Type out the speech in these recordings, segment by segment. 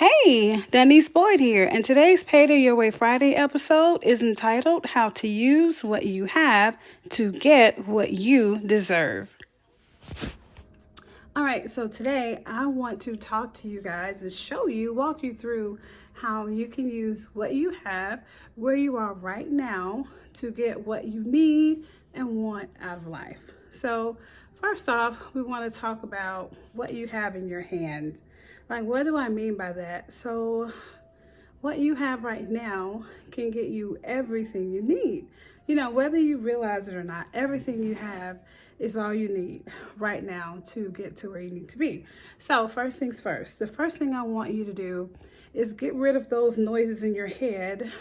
Hey, Denise Boyd here, and today's Payday Your Way Friday episode is entitled How to Use What You Have to Get What You Deserve. All right, so today I want to talk to you guys and walk you through how you can use what you have, where you are right now, to get what you need and want out of life. So, first off, we want to talk about what you have in your hand. Like, what do I mean by that? So, what you have right now can get you everything you need. You know, whether you realize it or not, everything you have is all you need right now to get to where you need to be. So, first things first, the first thing I want you to do is get rid of those noises in your head,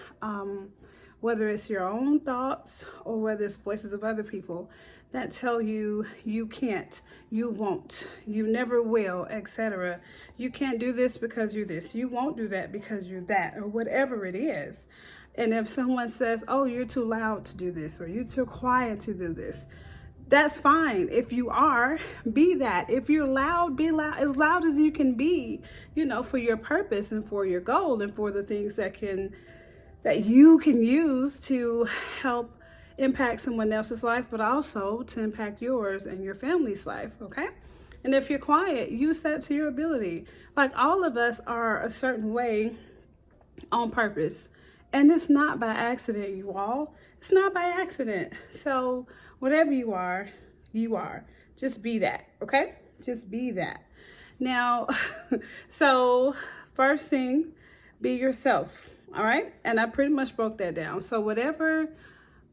whether it's your own thoughts or whether it's voices of other people that tell you you can't, you won't, you never will, etc. You can't do this because you're this. You won't do that because you're that, or whatever it is. And if someone says, oh, you're too loud to do this, or you're too quiet to do this, that's fine. If you are, be that. If you're loud, be loud as you can be, you know, for your purpose and for your goal and for the things that you can use to help impact someone else's life, but also to impact yours and your family's life, okay? And if you're quiet, use that to your ability. Like, all of us are a certain way on purpose. And it's not by accident, you all. It's not by accident. So whatever you are, you are. Just be that, okay? Just be that. Now, so first thing, be yourself, all right? And I pretty much broke that down. So whatever,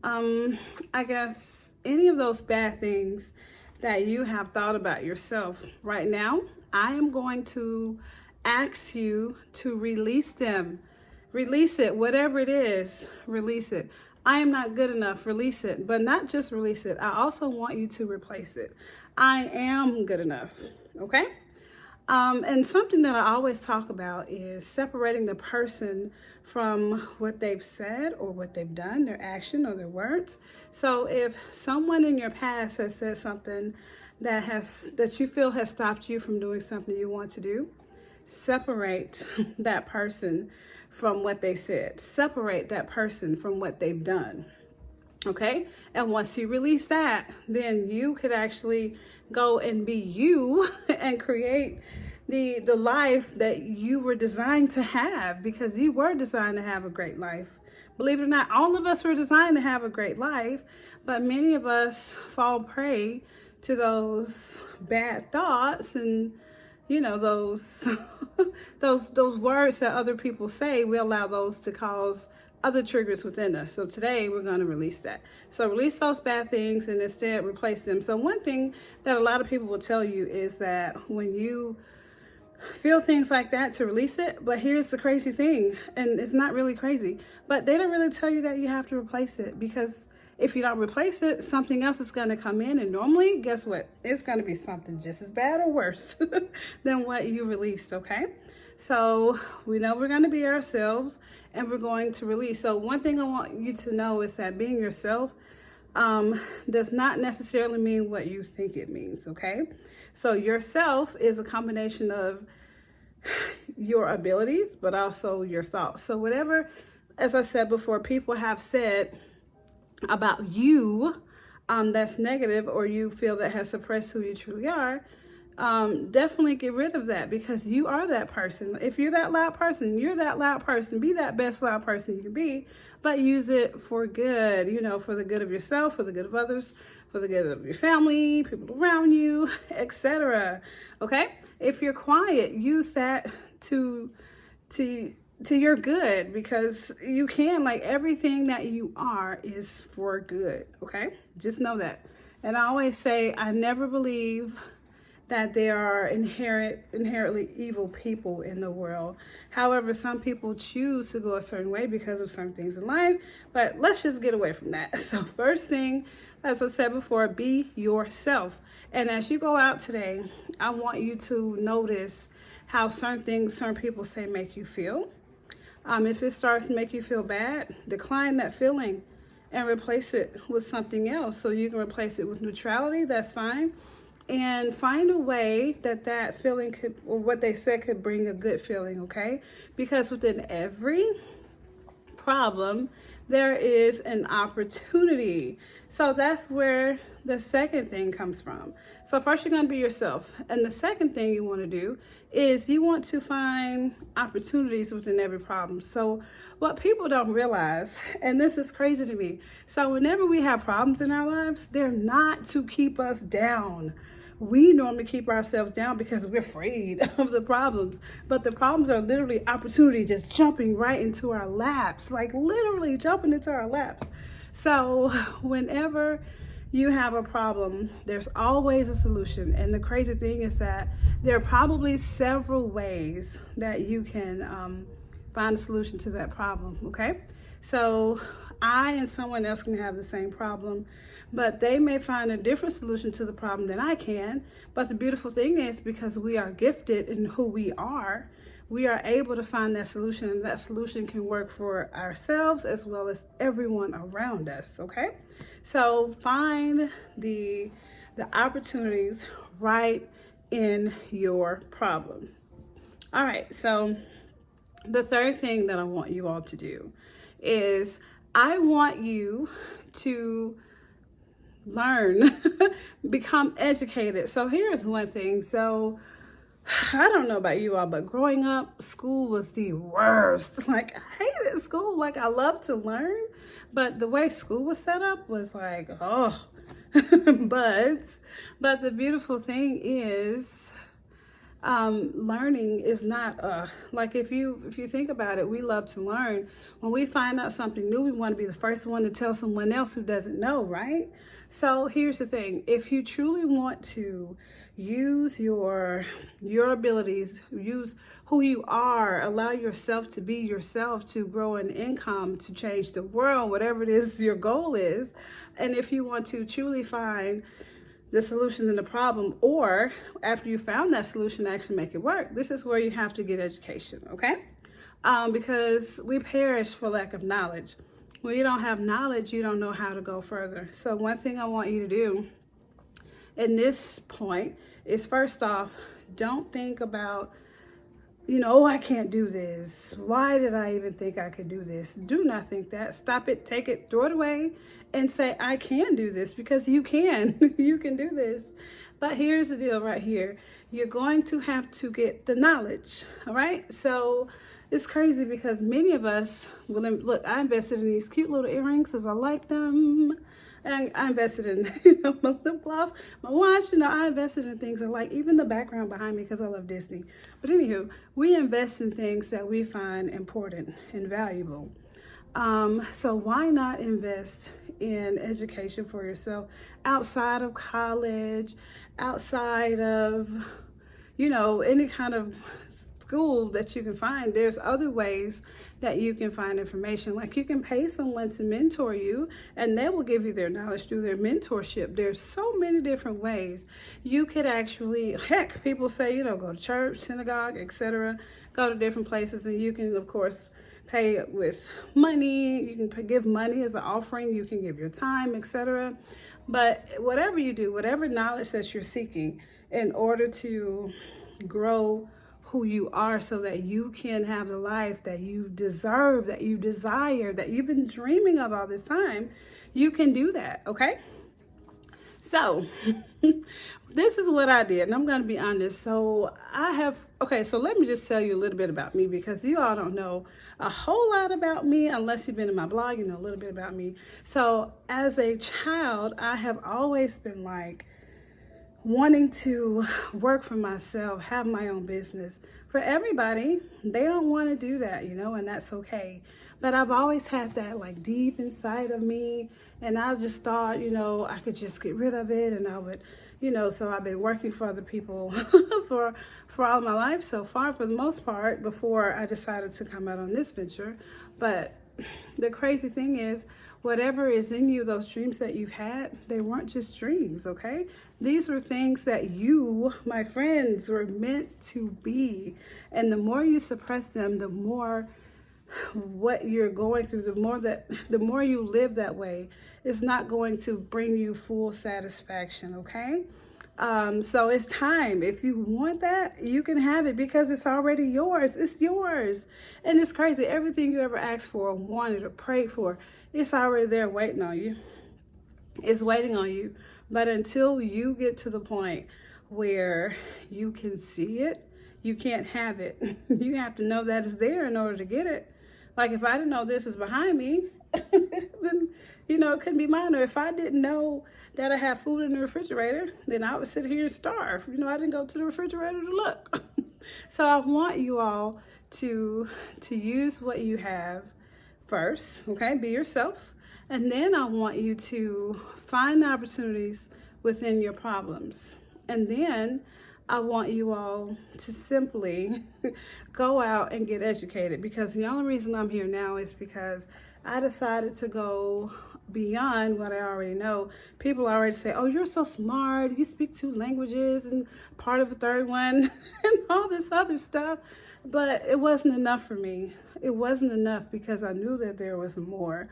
I guess, any of those bad things that you have thought about yourself right now, I am going to ask you to release them. Release it, whatever it is, release it. I am not good enough, release it. But not just release it, I also want you to replace it. I am good enough, okay? And something that I always talk about is separating the person from what they've said or what they've done, their action or their words. So if someone in your past has said something that you feel has stopped you from doing something you want to do, separate that person from what they said. Separate that person from what they've done. Okay? And once you release that, then you could actually go and be you and create the life that you were designed to have, because you were designed to have a great life. Believe it or not, all of us were designed to have a great life, but many of us fall prey to those bad thoughts and, you know, those those words that other people say. We allow those to cause other triggers within us. So today we're going to release that. So release those bad things and instead replace them. So one thing that a lot of people will tell you is that when you feel things like that, to release it. But here's the crazy thing, and it's not really crazy, but they don't really tell you that you have to replace it, because if you don't replace it, something else is going to come in, and normally, guess what? It's going to be something just as bad or worse than what you released, okay? So we know we're going to be ourselves, and we're going to release. So one thing I want you to know is that being yourself does not necessarily mean what you think it means, okay? So yourself is a combination of your abilities, but also your thoughts. So whatever, as I said before, people have said about you that's negative, or you feel that has suppressed who you truly are, definitely get rid of that, because you are that person. If you're that loud person, you're that loud person. Be that best loud person you can be, but use it for good, you know, for the good of yourself, for the good of others, for the good of your family, people around you, etc. Okay? If you're quiet, use that to your good, because you can, like, everything that you are is for good, okay? Just know that. And I always say, I never believe that there are inherently evil people in the world. However, some people choose to go a certain way because of certain things in life, but let's just get away from that. So first thing, as I said before, be yourself. And as you go out today, I want you to notice how certain things certain people say make you feel. If it starts to make you feel bad, decline that feeling and replace it with something else. So you can replace it with neutrality, that's fine. and find a way that feeling could, or what they said could bring a good feeling, okay? Because within every problem, there is an opportunity. So that's where the second thing comes from. So first you're going to be yourself. And the second thing you want to do is you want to find opportunities within every problem. So what people don't realize, and this is crazy to me, so whenever we have problems in our lives, they're not to keep us down. We normally keep ourselves down because we're afraid of the problems, but the problems are literally opportunity just jumping right into our laps, like literally jumping into our laps. So whenever you have a problem, there's always a solution. And the crazy thing is that there are probably several ways that you can find a solution to that problem, okay? So I and someone else can have the same problem, but they may find a different solution to the problem than I can. But the beautiful thing is, because we are gifted in who we are able to find that solution, and that solution can work for ourselves as well as everyone around us, okay? So find the opportunities right in your problem. All right, so the third thing that I want you all to do is I want you to learn, become educated. So here's one thing. So I don't know about you all, but growing up, school was the worst. Like, I hated school. Like, I love to learn, but the way school was set up was like, oh. but the beautiful thing is, learning is not like, if you think about it, we love to learn. When we find out something new, we want to be the first one to tell someone else who doesn't know, right? So here's the thing: if you truly want to use your abilities, use who you are, allow yourself to be yourself, to grow an income, to change the world, whatever it is your goal is, and if you want to truly find the solution in the problem, or after you found that solution, actually make it work, this is where you have to get education, okay? Because we perish for lack of knowledge. When you don't have knowledge, you don't know how to go further. So one thing I want you to do in this point is, first off, don't think about, oh, I can't do this. Why did I even think I could do this? Do not think that. Stop it, take it, throw it away, and say, I can do this, because you can. You can do this. But here's the deal right here. You're going to have to get the knowledge, all right? So it's crazy because many of us, look, I invested in these cute little earrings because I like them. And I invested in my lip gloss, my watch, I invested in things I like, even the background behind me because I love Disney. But anywho, we invest in things that we find important and valuable. So why not invest in education for yourself outside of college, outside of, any kind of school that you can find? There's other ways that you can find information. Like, you can pay someone to mentor you, and they will give you their knowledge through their mentorship. There's so many different ways you could actually, heck, people say, go to church, synagogue, etc. Go to different places, and you can, of course, pay with money. You can give money as an offering. You can give your time, etc. But whatever you do, whatever knowledge that you're seeking in order to grow who you are, so that you can have the life that you deserve, that you desire, that you've been dreaming of all this time, you can do that, okay? So this is what I did, and I'm going to be honest. So so let me just tell you a little bit about me, because you all don't know a whole lot about me unless you've been in my blog. You know a little bit about me. So as a child, I have always been like wanting to work for myself, have my own business. For everybody, they don't want to do that, and that's okay. But I've always had that like deep inside of me, and I just thought, I could just get rid of it, and I would, so I've been working for other people for all my life so far, for the most part, before I decided to come out on this venture. But the crazy thing is, whatever is in you, those dreams that you've had, they weren't just dreams, okay? These were things that you, my friends, were meant to be. And the more you suppress them, the more what you're going through, the more you live that way, it's not going to bring you full satisfaction, okay? So it's time. If you want that, you can have it because it's already yours. It's yours. And it's crazy. Everything you ever asked for, wanted, or prayed for, it's already there waiting on you. It's waiting on you. But until you get to the point where you can see it, you can't have it. You have to know that it's there in order to get it. Like if I didn't know this is behind me, then, it couldn't be mine. Or if I didn't know that I have food in the refrigerator, then I would sit here and starve. I didn't go to the refrigerator to look. So I want you all to use what you have first, okay? Be yourself. And then I want you to find the opportunities within your problems. And then I want you all to simply go out and get educated, because the only reason I'm here now is because I decided to go beyond what I already know. People already say, oh, you're so smart, you speak 2 languages and part of a 3rd one and all this other stuff. But it wasn't enough for me. It wasn't enough because I knew that there was more.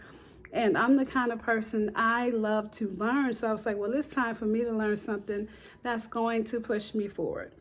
And I'm the kind of person, I love to learn. So I was like, well, it's time for me to learn something that's going to push me forward.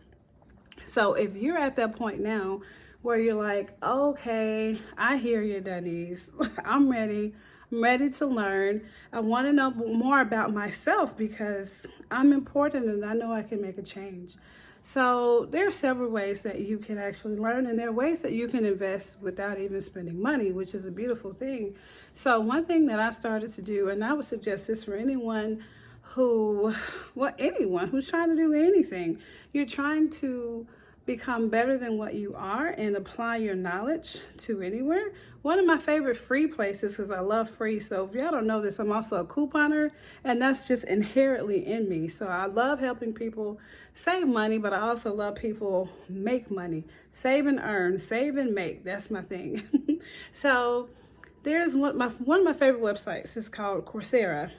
So if you're at that point now where you're like, okay, I hear you, Denise. I'm ready. I'm ready to learn. I want to know more about myself because I'm important and I know I can make a change. So there are several ways that you can actually learn, and there are ways that you can invest without even spending money, which is a beautiful thing. So one thing that I started to do, and I would suggest this for anyone who's trying to do anything, you're trying to become better than what you are and apply your knowledge to anywhere. One of my favorite free places, because I love free, so if y'all don't know this, I'm also a couponer, and that's just inherently in me. So I love helping people save money, but I also love people make money. Save and earn, save and make, that's my thing. So there's one of my favorite websites. It's called Coursera.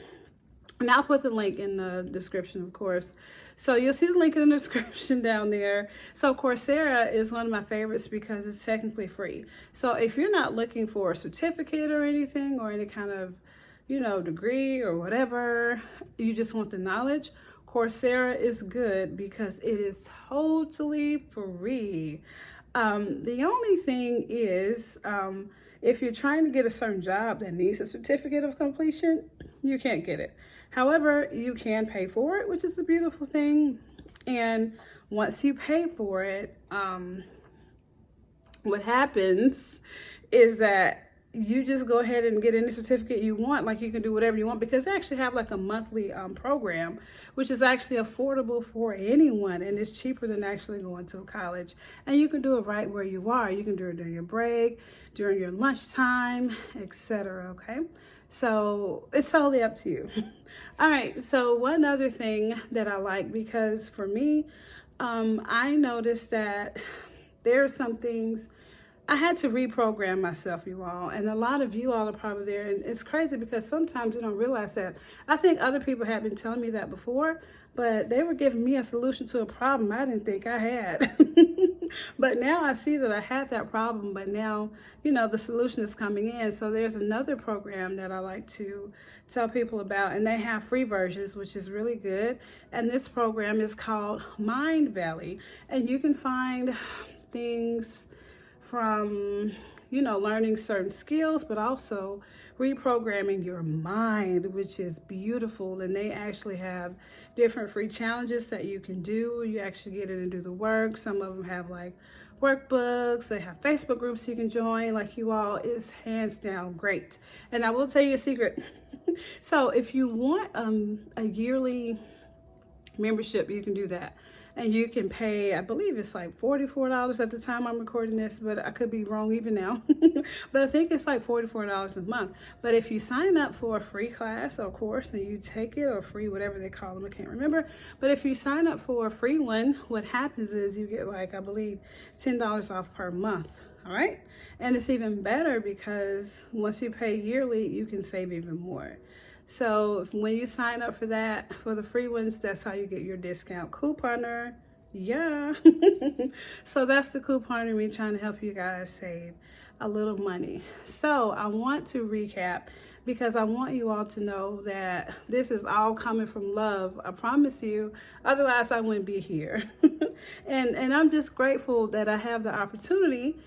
And I'll put the link in the description, of course. So you'll see the link in the description down there. So Coursera is one of my favorites because it's technically free. So if you're not looking for a certificate or anything or any kind of, degree or whatever, you just want the knowledge, Coursera is good because it is totally free. The only thing is, if you're trying to get a certain job that needs a certificate of completion, you can't get it. However, you can pay for it, which is the beautiful thing. And once you pay for it, what happens is that you just go ahead and get any certificate you want. Like you can do whatever you want because they actually have like a monthly program, which is actually affordable for anyone. And it's cheaper than actually going to a college. And you can do it right where you are. You can do it during your break, during your lunchtime, etc. Okay. So it's totally up to you. All right. So one other thing that I like, because for me, I noticed that there are some things I had to reprogram myself, you all. And a lot of you all are probably there. And it's crazy because sometimes you don't realize that. I think other people have been telling me that before, but they were giving me a solution to a problem I didn't think I had. But now I see that I had that problem, but now, the solution is coming in. So there's another program that I like to tell people about, and they have free versions, which is really good. And this program is called Mindvalley. And you can find things from, learning certain skills, but also reprogramming your mind, which is beautiful. And they actually have different free challenges that you can do. You actually get in and do the work. Some of them have like workbooks. They have Facebook groups you can join. Like you all, is hands down great. And I will tell you a secret. So if you want a yearly membership, you can do that. And you can pay, I believe it's like $44 at the time I'm recording this, but I could be wrong even now. But I think it's like $44 a month. But if you sign up for a free class or course and you take it, or free, whatever they call them, I can't remember. But if you sign up for a free one, what happens is you get like, I believe, $10 off per month. All right. And it's even better because once you pay yearly, you can save even more. So when you sign up for that, for the free ones, that's how you get your discount. Couponer, yeah. So that's the couponer, me trying to help you guys save a little money. So I want to recap because I want you all to know that this is all coming from love. I promise you. Otherwise, I wouldn't be here. and I'm just grateful that I have the opportunity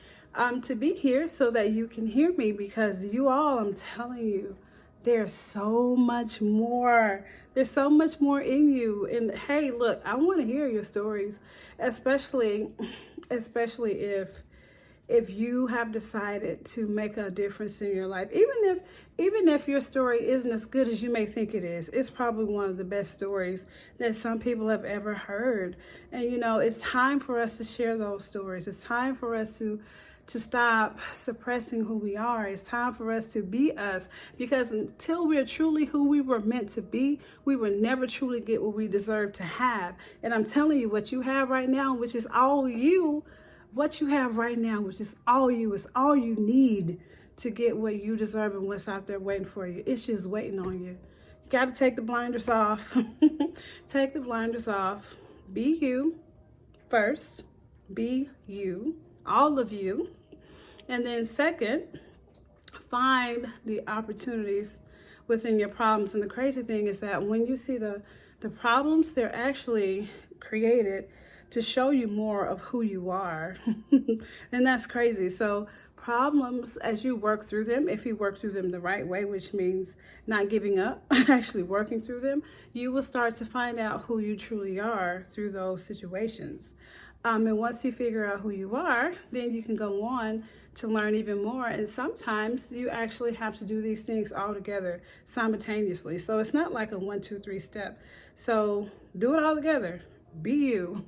to be here so that you can hear me, because you all, I'm telling you, there's so much more. There's so much more in you. And hey, look, I want to hear your stories, especially if you have decided to make a difference in your life. Even if your story isn't as good as you may think it is, it's probably one of the best stories that some people have ever heard. And it's time for us to share those stories. It's time for us to stop suppressing who we are. It's time for us to be us, because until we're truly who we were meant to be, we will never truly get what we deserve to have. And I'm telling you, what you have right now, which is all you, what you have right now, which is all you, is all you need to get what you deserve and what's out there waiting for you. It's just waiting on you. You got to take the blinders off. Take the blinders off. Be you first. Be you, all of you. And then second, find the opportunities within your problems. And the crazy thing is that when you see the problems, they're actually created to show you more of who you are. And that's crazy. So problems, as you work through them, if you work through them the right way, which means not giving up, actually working through them, you will start to find out who you truly are through those situations. And once you figure out who you are, then you can go on to learn even more. And sometimes you actually have to do these things all together simultaneously. So it's not like a 1, 2, 3 step. So do it all together. Be you.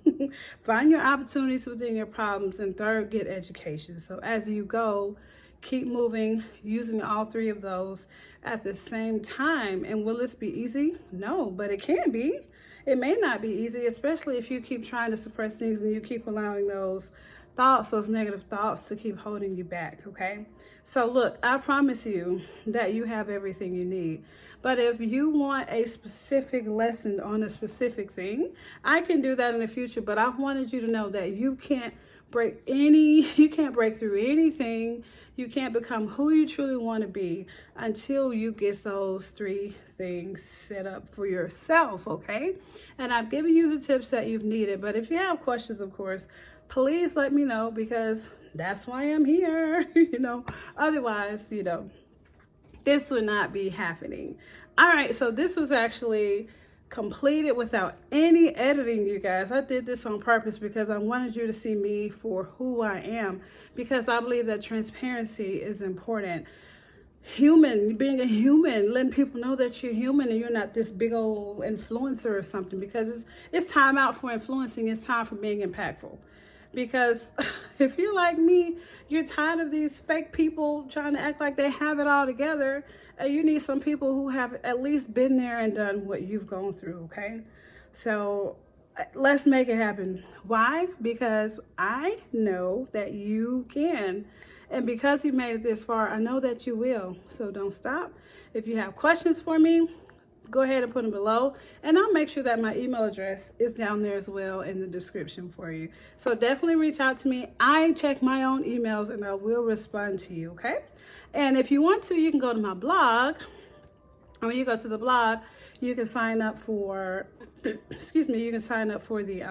Find your opportunities within your problems. And third, get education. So as you go, keep moving, using all three of those at the same time. And will this be easy? No, but it can be. It may not be easy, especially if you keep trying to suppress things and you keep allowing those thoughts, those negative thoughts, to keep holding you back, okay? So look, I promise you that you have everything you need. But if you want a specific lesson on a specific thing, I can do that in the future. But I wanted you to know that you can't break through anything. You can't become who you truly want to be until you get those 3 things set up for yourself, okay? And I've given you the tips that you've needed. But if you have questions, of course, please let me know, because that's why I'm here. Otherwise, this would not be happening. All right, so this was actually completed without any editing, you guys. I did this on purpose because I wanted you to see me for who I am, because I believe that transparency is important. Being a human, letting people know that you're human and you're not this big old influencer or something, because it's time out for influencing. It's time for being impactful. Because if you're like me, you're tired of these fake people trying to act like they have it all together. And you need some people who have at least been there and done what you've gone through, okay? So let's make it happen. Why? Because I know that you can. And because you made it this far, I know that you will. So don't stop. If you have questions for me, go ahead and put them below. And I'll make sure that my email address is down there as well in the description for you. So definitely reach out to me. I check my own emails and I will respond to you, okay? And if you want to, you can go to my blog. And when you go to the blog, you can sign up for, you can sign up for the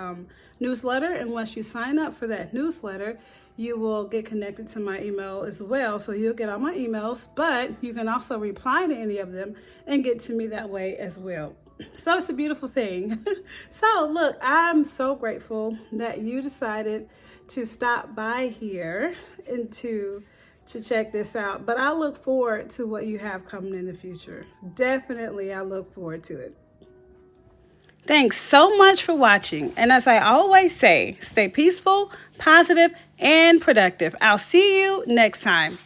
newsletter. And once you sign up for that newsletter, you will get connected to my email as well. So you'll get all my emails, but you can also reply to any of them and get to me that way as well. So it's a beautiful thing. So look, I'm so grateful that you decided to stop by here and to check this out. But I look forward to what you have coming in the future. Definitely, I look forward to it. Thanks so much for watching. And as I always say, stay peaceful, positive, and productive. I'll see you next time.